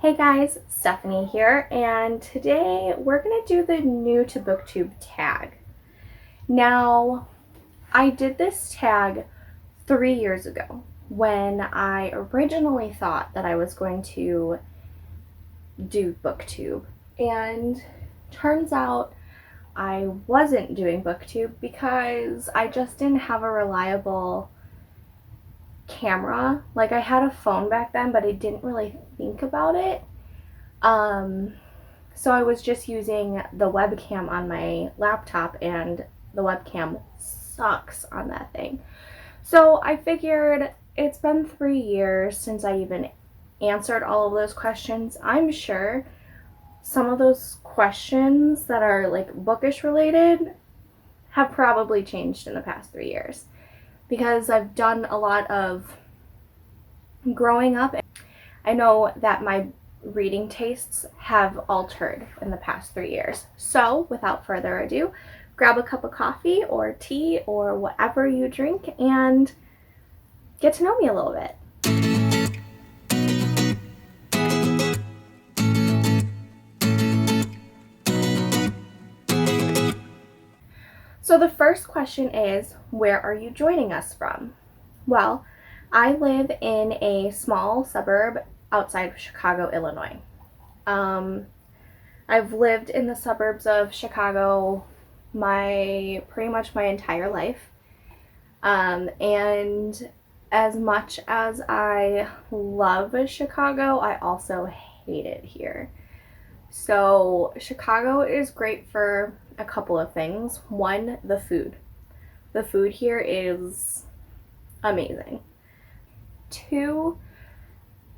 Hey guys, Stephanie here, and today we're going to do the new To BookTube tag. Now, I did this tag 3 years ago when I originally thought that I was going to do BookTube, and turns out I wasn't doing BookTube because I just didn't have a reliable camera. Like, I had a phone back then, but I didn't really think about it. So I was just using the webcam on my laptop, and the webcam sucks on that thing. So I figured it's been 3 years since I even answered all of those questions. I'm sure some of those questions that are like bookish related have probably changed in the past 3 years, because I've done a lot of growing up. I know that my reading tastes have altered in the past 3 years. So without further ado, grab a cup of coffee or tea or whatever you drink and get to know me a little bit. So the first question is, where are you joining us from? Well, I live in a small suburb outside of Chicago, Illinois. I've lived in the suburbs of Chicago pretty much my entire life. And as much as I love Chicago, I also hate it here. So Chicago is great for a couple of things. One, the food. The food here is amazing. Two,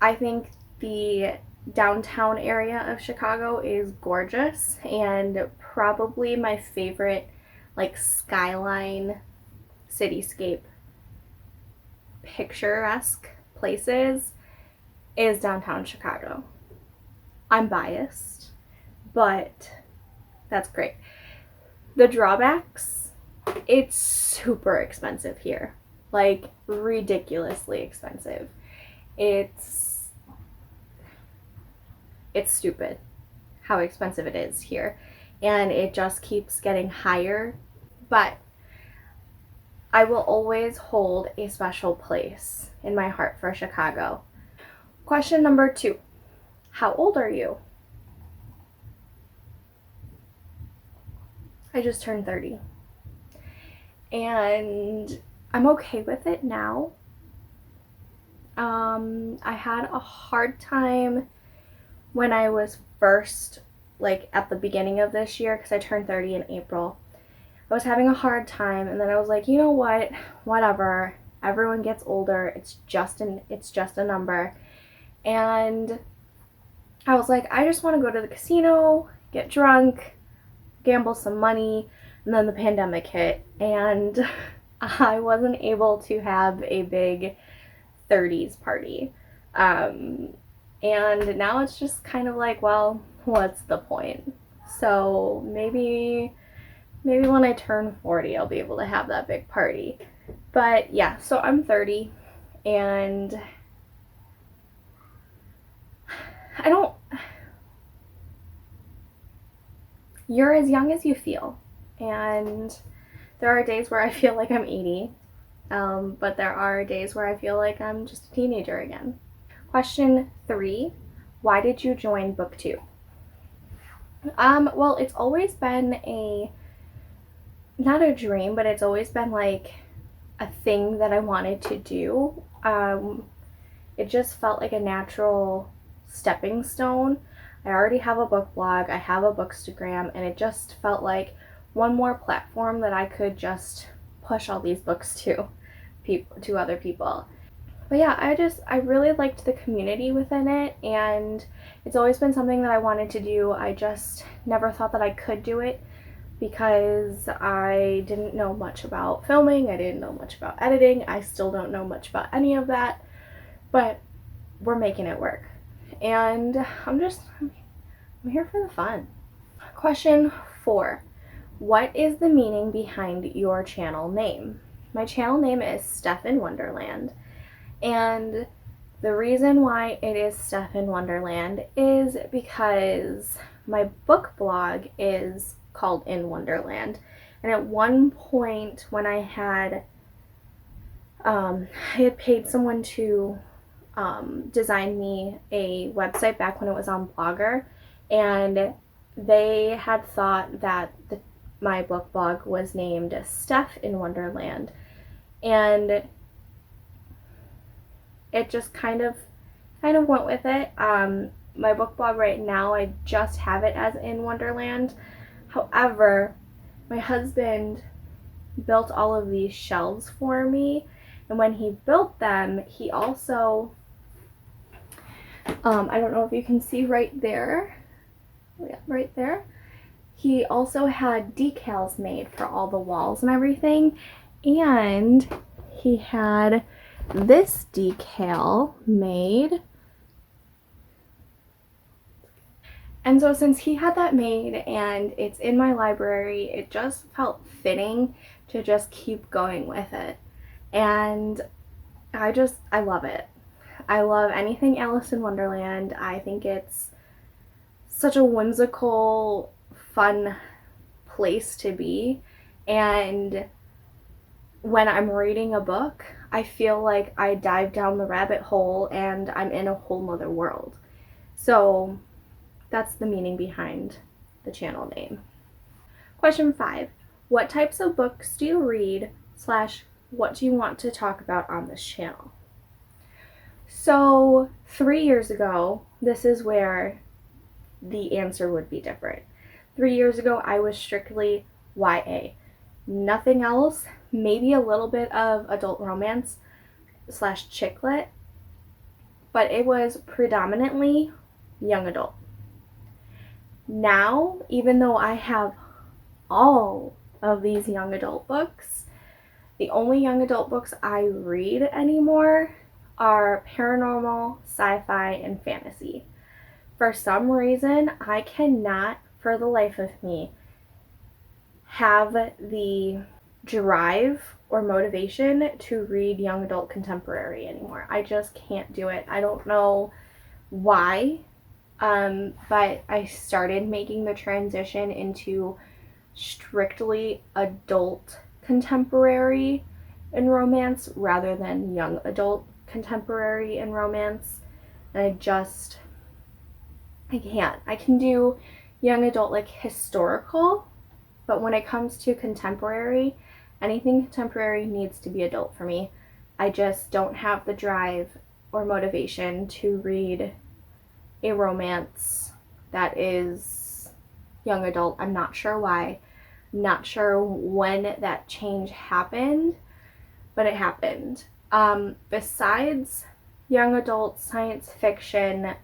I think the downtown area of Chicago is gorgeous, and probably my favorite like skyline cityscape picturesque places is downtown Chicago. I'm biased, but that's great. The drawbacks, it's super expensive here. Like, ridiculously expensive. It's stupid how expensive it is here, and it just keeps getting higher. But I will always hold a special place in my heart for Chicago. Question number 2. How old are you? I just turned 30. And I'm okay with it now. I had a hard time when I was first, like at the beginning of this year, because I turned 30 in April. I was having a hard time, and then I was like, you know what? Whatever. Everyone gets older. It's just a number. And I was like, I just want to go to the casino, get drunk, gamble some money, and then the pandemic hit, and I wasn't able to have a big 30s party. And now it's just kind of like, well, what's the point? So maybe when I turn 40, I'll be able to have that big party. But yeah, so I'm 30, and you're as young as you feel. And there are days where I feel like I'm 80, but there are days where I feel like I'm just a teenager again. Question 3, why did you join BookTube? Well, it's always been not a dream, but it's always been like a thing that I wanted to do. It just felt like a natural stepping stone. I already have a book blog, I have a bookstagram, and it just felt like one more platform that I could just push all these books to other people. But yeah, I really liked the community within it, and it's always been something that I wanted to do. I just never thought that I could do it because I didn't know much about filming, I didn't know much about editing, I still don't know much about any of that, but we're making it work. And I'm here for the fun. Question 4. What is the meaning behind your channel name? My channel name is Steph in Wonderland, and The reason why it is Stuff in Wonderland is because my book blog is called In Wonderland. And at one point when I had paid someone to design me a website back when it was on Blogger, and they had thought that my book blog was named Stuff in Wonderland. And it just kind of went with it. My book blog right now, I just have it as In Wonderland. However, my husband built all of these shelves for me, and when he built them, he also, I don't know if you can see right there, yeah, right there, he also had decals made for all the walls and everything, and he had this decal made. And so since he had that made and it's in my library, it just felt fitting to just keep going with it. And I love it. I love anything Alice in Wonderland. I think it's such a whimsical, fun place to be. And when I'm reading a book, I feel like I dive down the rabbit hole and I'm in a whole nother world. So that's the meaning behind the channel name. Question 5. What types of books do you read / what do you want to talk about on this channel? So 3 years ago, this is where the answer would be different. 3 years ago, I was strictly YA. Nothing else, maybe a little bit of adult romance / chick lit, but it was predominantly young adult. Now, even though I have all of these young adult books, the only young adult books I read anymore are paranormal, sci-fi, and fantasy. For some reason, I cannot, for the life of me, have the drive or motivation to read young adult contemporary anymore. I just can't do it. I don't know why, but I started making the transition into strictly adult contemporary and romance rather than young adult contemporary and romance. And I can't. I can do young adult, like historical, but when it comes to contemporary, anything contemporary needs to be adult for me. I just don't have the drive or motivation to read a romance that is young adult. I'm not sure why. I'm not sure when that change happened, but it happened. Besides young adult science fiction,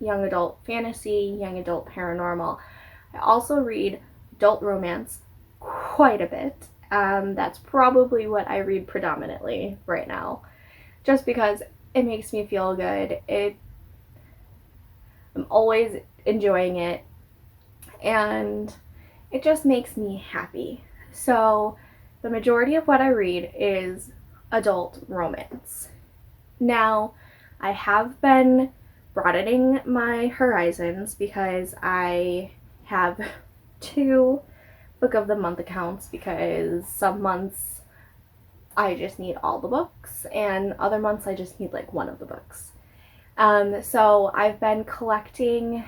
young adult fantasy, young adult paranormal, I also read adult romance quite a bit. That's probably what I read predominantly right now, just because it makes me feel good. I'm always enjoying it, and it just makes me happy. So the majority of what I read is adult romance. Now, I have been broadening my horizons because I have 2 book of the month accounts, because some months I just need all the books and other months I just need like one of the books. So I've been collecting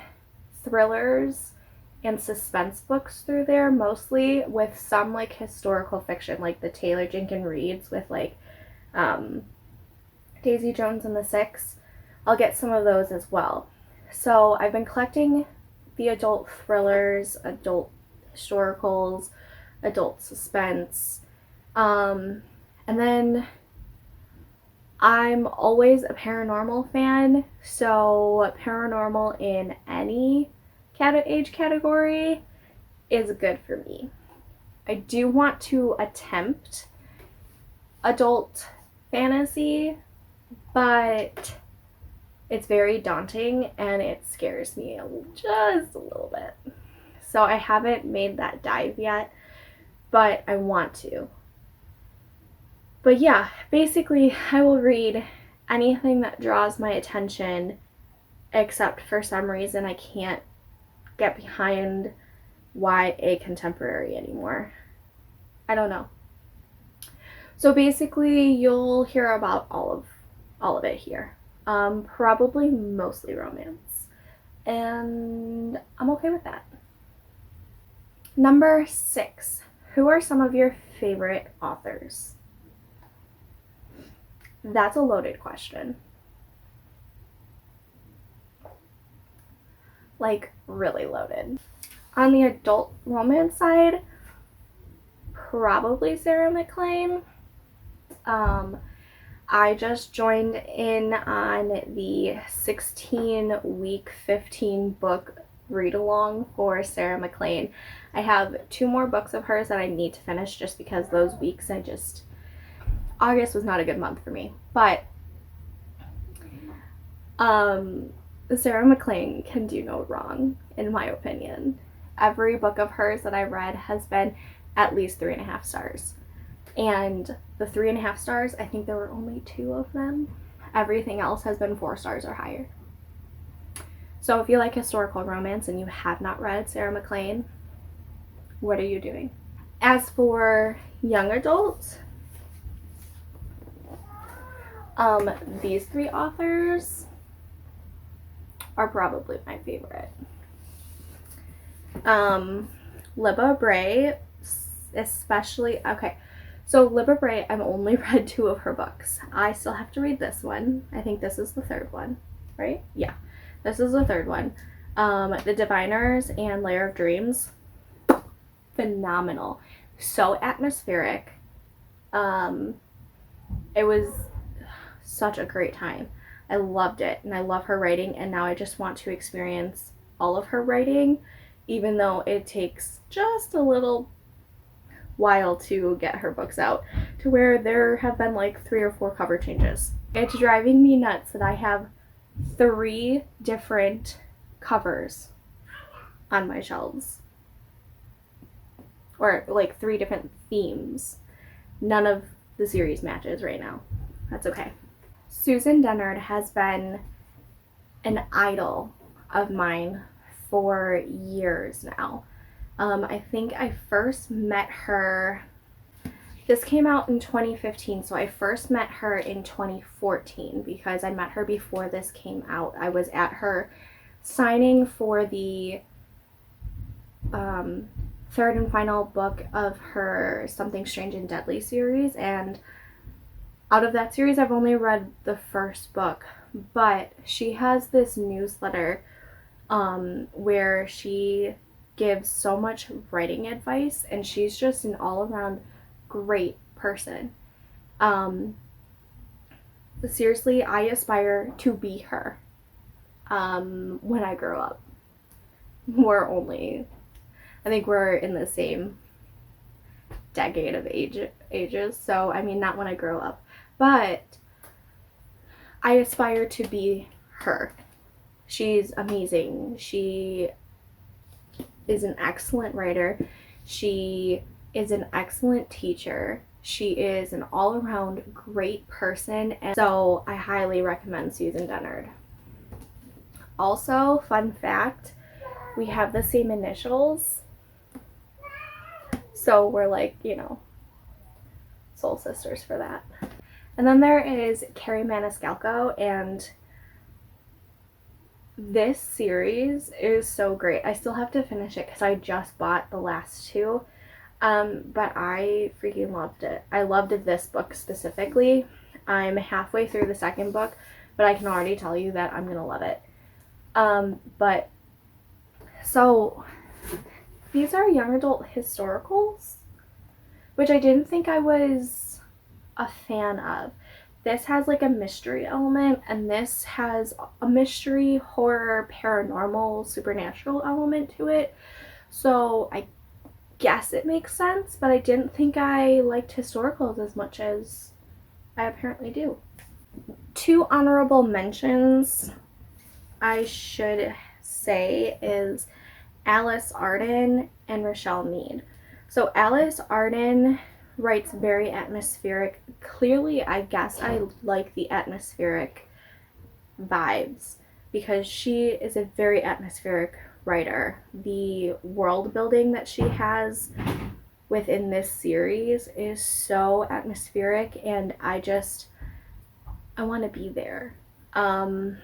thrillers and suspense books through there, mostly, with some like historical fiction, like the Taylor Jenkins Reads with like Daisy Jones and the Six. I'll get some of those as well. So I've been collecting the adult thrillers, adult historicals, adult suspense, and then I'm always a paranormal fan, so paranormal in any age category is good for me. I do want to attempt adult fantasy, but it's very daunting and it scares me just a little bit. So I haven't made that dive yet, but I want to. But yeah, basically I will read anything that draws my attention, except for some reason I can't get behind YA contemporary anymore. I don't know. So basically, you'll hear about all of it here. Probably mostly romance. And I'm okay with that. Number 6. Who are some of your favorite authors? That's a loaded question. Like, really loaded. On the adult romance side, probably Sarah McLean. I just joined in on the 16-week, 15-book read-along for Sarah McLean. I have 2 more books of hers that I need to finish just because those weeks August was not a good month for me. But Sarah McLean can do no wrong, in my opinion. Every book of hers that I read has been at least 3.5 stars. And the 3.5 stars, I think there were only 2 of them. Everything else has been 4 stars or higher. So if you like historical romance and you have not read Sarah McLean, what are you doing? As for young adults, these 3 authors are probably my favorite. Libba Bray, especially, okay. So Libba Bray, I've only read 2 of her books. I still have to read this one. I think this is the 3rd one, right? Yeah, this is the 3rd one. The Diviners and Lair of Dreams, phenomenal. So atmospheric. It was such a great time. I loved it, and I love her writing, and now I just want to experience all of her writing, even though it takes just a little while to get her books out, to where there have been like 3 or 4 cover changes. It's driving me nuts that I have 3 different covers on my shelves, or like 3 different themes. None of the series matches right now. That's okay. Susan Dennard has been an idol of mine for years now. I think I first met her, this came out in 2015, so I first met her in 2014 because I met her before this came out. I was at her signing for the 3rd and final book of her Something Strange and Deadly series, and out of that series I've only read the 1st book, but she has this newsletter where she gives so much writing advice, and she's just an all-around great person. Seriously, I aspire to be her when I grow up. I think we're in the same decade of ages, so I mean, not when I grow up, but I aspire to be her. She's amazing. She is an excellent writer. She is an excellent teacher. She is an all-around great person, and so I highly recommend Susan Dennard. Also, fun fact, we have the same initials, so we're like, you know, soul sisters for that. And then there is Carrie Maniscalco, and this series is so great. I still have to finish it because I just bought the last 2, but I freaking loved it. I loved this book specifically. I'm halfway through the 2nd book, but I can already tell you that I'm gonna love it. But so these are young adult historicals, which I didn't think I was a fan of. This has like a mystery element, and this has a mystery, horror, paranormal, supernatural element to it. So I guess it makes sense, but I didn't think I liked historicals as much as I apparently do. 2 honorable mentions I should say is Alice Arden and Rochelle Mead. So Alice Arden writes very atmospheric. Clearly, I guess I like the atmospheric vibes because she is a very atmospheric writer. The world building that she has within this series is so atmospheric, and I want to be there. I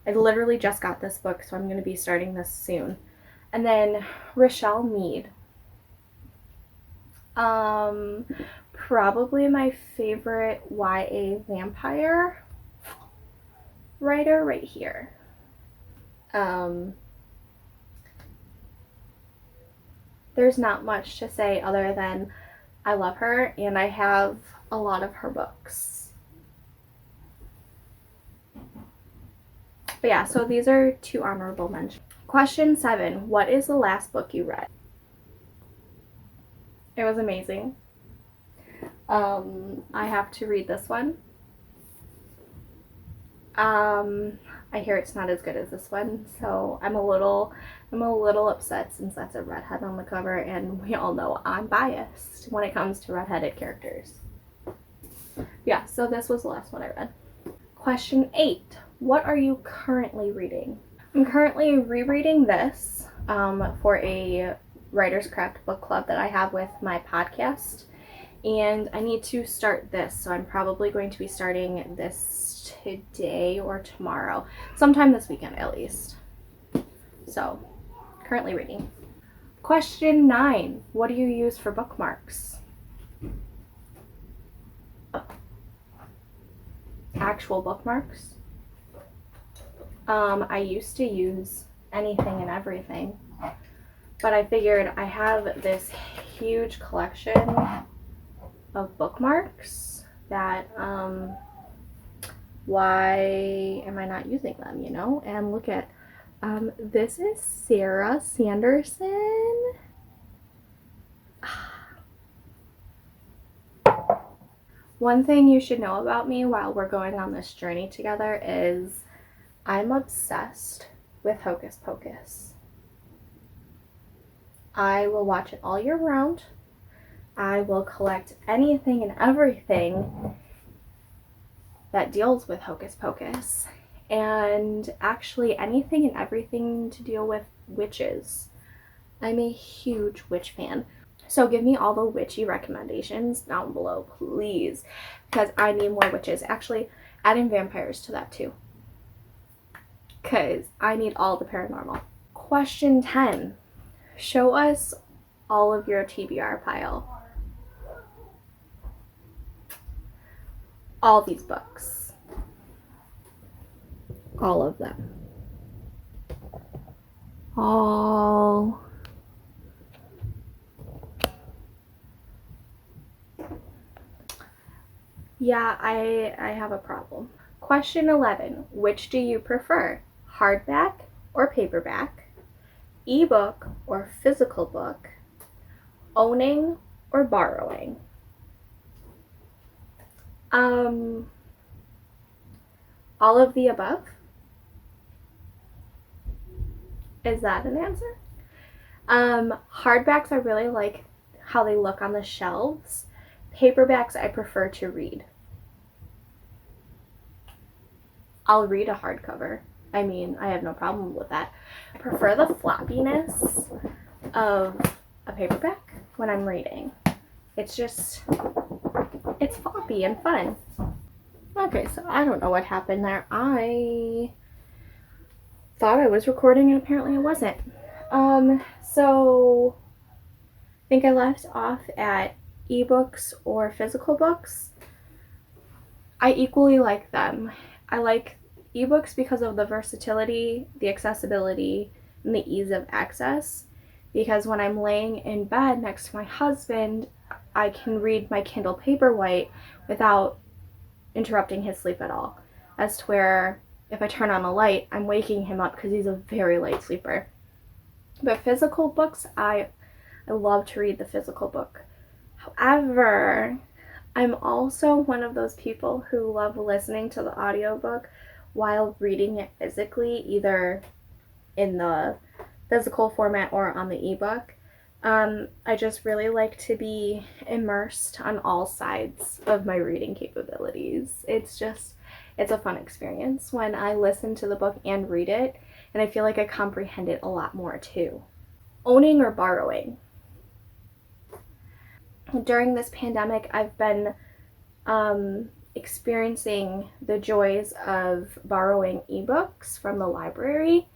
literally just got this book, so I'm going to be starting this soon. And then Rochelle Mead. Probably my favorite YA vampire writer right here. There's not much to say other than I love her and I have a lot of her books. But yeah, so these are 2 honorable mentions. Question 7. What is the last book you read? It was amazing. I have to read this one. I hear it's not as good as this one, so I'm a little upset since that's a redhead on the cover, and we all know I'm biased when it comes to redheaded characters. Yeah, so this was the last one I read. Question 8. What are you currently reading? I'm currently rereading this for a Writer's Craft book club that I have with my podcast, and I need to start this, so I'm probably going to be starting this today or tomorrow, sometime this weekend at least. So, currently reading. Question 9. What do you use for bookmarks? Actual bookmarks. I used to use anything and everything, but I figured I have this huge collection of bookmarks that why am I not using them, you know? And look at this is Sarah Sanderson. One thing you should know about me while we're going on this journey together is I'm obsessed with Hocus Pocus. I will watch it all year round. I will collect anything and everything that deals with Hocus Pocus, and actually anything and everything to deal with witches. I'm a huge witch fan. So give me all the witchy recommendations down below, please, because I need more witches. Actually, adding vampires to that too, because I need all the paranormal. Question 10. Show us all of your TBR pile. All these books. All of them. All. Yeah, I have a problem. Question 11. Which do you prefer? Hardback or paperback? Ebook or physical book? Owning or borrowing? All of the above? Is that an answer? Hardbacks I really like how they look on the shelves. Paperbacks I prefer to read. I'll read a hardcover. I mean, I have no problem with that. I prefer the floppiness of a paperback when I'm reading. It's floppy and fun. Okay, so I don't know what happened there. I thought I was recording and apparently I wasn't. So I think I left off at ebooks or physical books. I equally like them. I like ebooks because of the versatility, the accessibility, and the ease of access. Because when I'm laying in bed next to my husband, I can read my Kindle Paperwhite without interrupting his sleep at all. As to where if I turn on a light, I'm waking him up because he's a very light sleeper. But physical books, I love to read the physical book. However, I'm also one of those people who love listening to the audiobook while reading it physically, either in the physical format or on the ebook, I just really like to be immersed on all sides of my reading capabilities. It's a fun experience when I listen to the book and read it, and I feel like I comprehend it a lot more too. Owning or borrowing. During this pandemic, I've been experiencing the joys of borrowing ebooks from the library.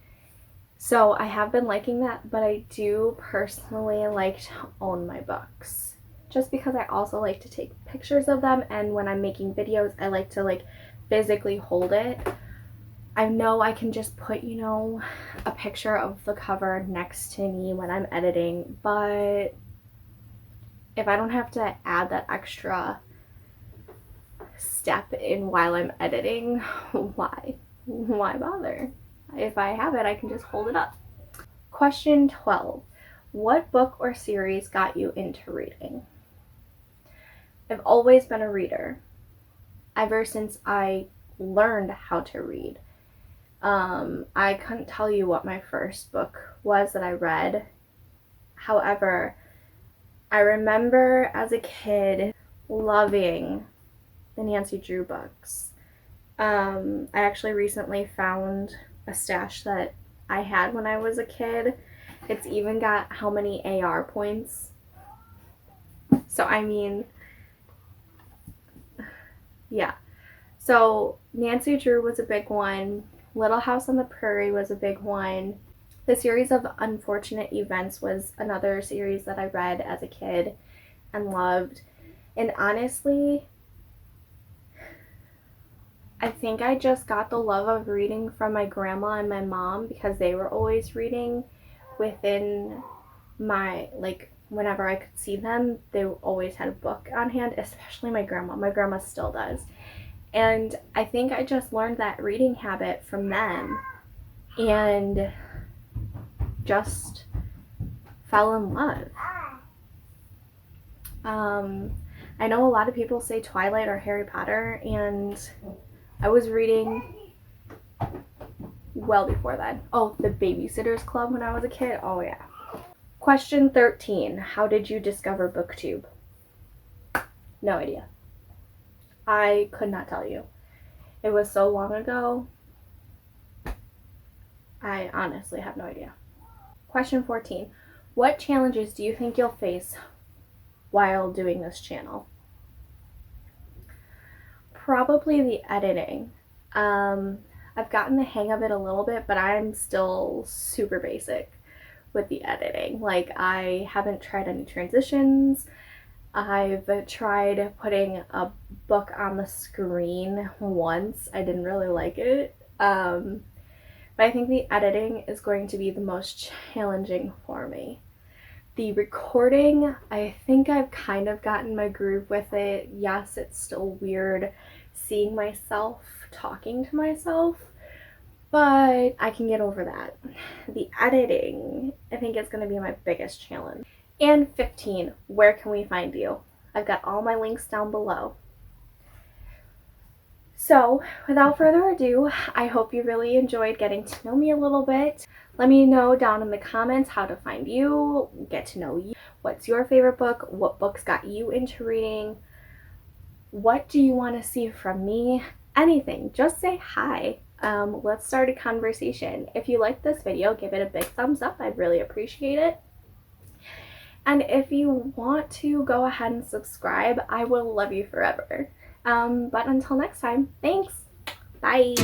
So I have been liking that, but I do personally like to own my books. Just because I also like to take pictures of them, and when I'm making videos, I like to physically hold it. I know I can just put, a picture of the cover next to me when I'm editing, but if I don't have to add that extra step in while I'm editing, why bother? If I have it, I can just hold it up. Question 12. What book or series got you into reading? I've always been a reader ever since I learned how to read. I couldn't tell you what my first book was that I read. However, I remember as a kid loving the Nancy Drew books. I actually recently found a stash that I had when I was a kid. It's even got how many AR points. So I mean, yeah. So Nancy Drew was a big one. Little House on the Prairie was a big one. The Series of Unfortunate Events was another series that I read as a kid and loved. And honestly, I think I just got the love of reading from my grandma and my mom, because they were always reading within my, whenever I could see them, they always had a book on hand, especially my grandma. My grandma still does. And I think I just learned that reading habit from them and just fell in love. I know a lot of people say Twilight or Harry Potter, and I was reading well before then. Oh, The Babysitter's Club when I was a kid. Oh, yeah. Question 13. How did you discover BookTube? No idea. I could not tell you. It was so long ago. I honestly have no idea. Question 14. What challenges do you think you'll face while doing this channel? Probably the editing. I've gotten the hang of it a little bit, but I'm still super basic with the editing. I haven't tried any transitions. I've tried putting a book on the screen once. I didn't really like it. But I think the editing is going to be the most challenging for me. The recording, I think I've kind of gotten my groove with it. Yes, it's still weird seeing myself talking to myself, but I can get over that. The editing, I think, is going to be my biggest challenge. And 15, where can we find you? I've got all my links down below. So, without further ado, I hope you really enjoyed getting to know me a little bit. Let me know down in the comments how to find you, get to know you. What's your favorite book? What books got you into reading? What do you want to see from me? Anything. Just say hi. Let's start a conversation. If you like this video, give it a big thumbs up. I'd really appreciate it. And if you want to go ahead and subscribe, I will love you forever. But until next time, thanks. Bye.